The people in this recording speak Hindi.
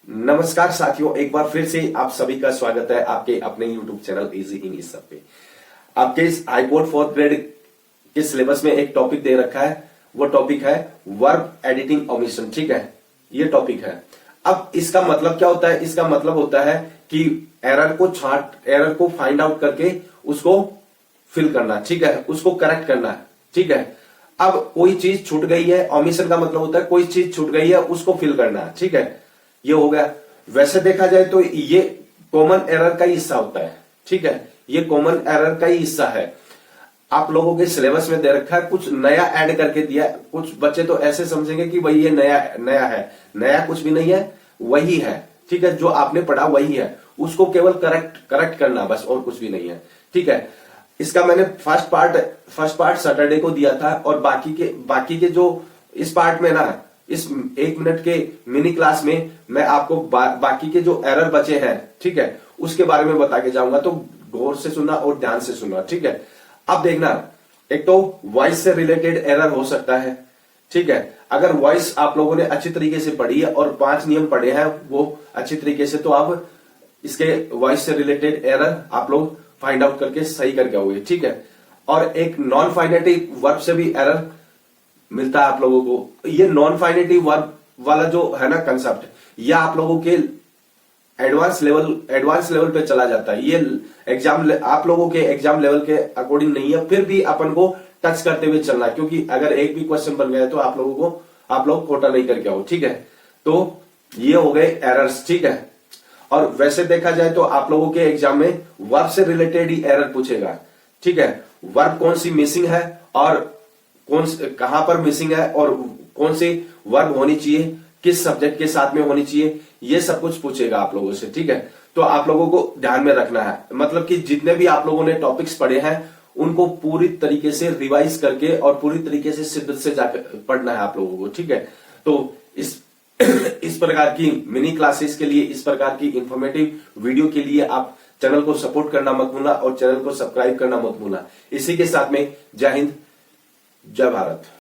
नमस्कार साथियों, एक बार फिर से आप सभी का स्वागत है आपके अपने YouTube चैनल इजी इंग्लिश सब पे। आपके इस हाईकोर्ट 4th ग्रेड के सिलेबस में एक टॉपिक दे रखा है, वो टॉपिक है वर्ब एडिटिंग ओमिशन। ठीक है, ये टॉपिक है। अब इसका मतलब क्या होता है? इसका मतलब होता है कि एरर को फाइंड आउट करके उसको फिल करना। ठीक है, उसको करेक्ट करना। ठीक है, अब कोई चीज छूट गई है, ओमिशन का मतलब होता है कोई चीज छूट गई है उसको फिल करना। ठीक है, ये हो गया। वैसे देखा जाए तो ये कॉमन एरर का ही हिस्सा होता है। ठीक है, ये कॉमन एरर का ही हिस्सा है। आप लोगों के सिलेबस में दे रखा है, कुछ नया ऐड करके दिया। कुछ बच्चे तो ऐसे समझेंगे कि भाई ये नया है। नया कुछ भी नहीं है, वही है। ठीक है, जो आपने पढ़ा वही है, उसको केवल करेक्ट करना बस, और कुछ भी नहीं है। ठीक है, इसका मैंने फर्स्ट पार्ट सैटरडे को दिया था, और बाकी के जो इस पार्ट में ना, इस 1 मिनट के मिनी क्लास में मैं आपको बाकी के जो एरर बचे हैं, ठीक है, उसके बारे में बता के जाऊंगा। तो गौर से सुनना और ध्यान से सुनना। ठीक है, अब देखना, एक तो वॉइस से रिलेटेड एरर हो सकता है। ठीक है, अगर वॉइस आप लोगों ने अच्छी तरीके से पढ़ी है और 5 नियम पढ़े हैं वो अच्छी तरीके से, तो आप इसके वॉइस से रिलेटेड एरर आप लोग फाइंड आउट करके सही करके आओगे। ठीक है, और एक नॉन फाइनेटिव वर्ब से भी एरर मिलता है आप लोगों को। ये नॉन फाइनेटिव वर्ब वाला जो है ना कंसेप्ट, यह आप लोगों के एडवांस लेवल पे चला जाता है। ये आप लोगों के एग्जाम लेवल के अकॉर्डिंग नहीं है, फिर भी अपन को टच करते हुए चलना है, क्योंकि अगर एक भी क्वेश्चन बन गया तो आप लोग खोटा नहीं करके आओ। ठीक है, तो ये हो गए एरर्स। ठीक है, और वैसे देखा जाए तो आप लोगों के एग्जाम में वर्ब से रिलेटेड ही एरर पूछेगा। ठीक है, वर्ब कौन सी मिसिंग है और कहां पर मिसिंग है, और कौन सी वर्ब होनी चाहिए, किस सब्जेक्ट के साथ में होनी चाहिए, ये सब कुछ पूछेगा आप लोगों से। ठीक है, तो आप लोगों को ध्यान में रखना है, मतलब कि जितने भी आप लोगों ने टॉपिक्स पढ़े हैं उनको पूरी तरीके से रिवाइज करके और पूरी तरीके से शिद्दत से जाकर पढ़ना है आप लोगों को। ठीक है, तो इस प्रकार की मिनी क्लासेस के लिए, इस प्रकार की इंफॉर्मेटिव वीडियो के लिए आप चैनल को सपोर्ट करना मत भूलना और चैनल को सब्सक्राइब करना मत भूलना। इसी के साथ में जय हिंद, जय भारत।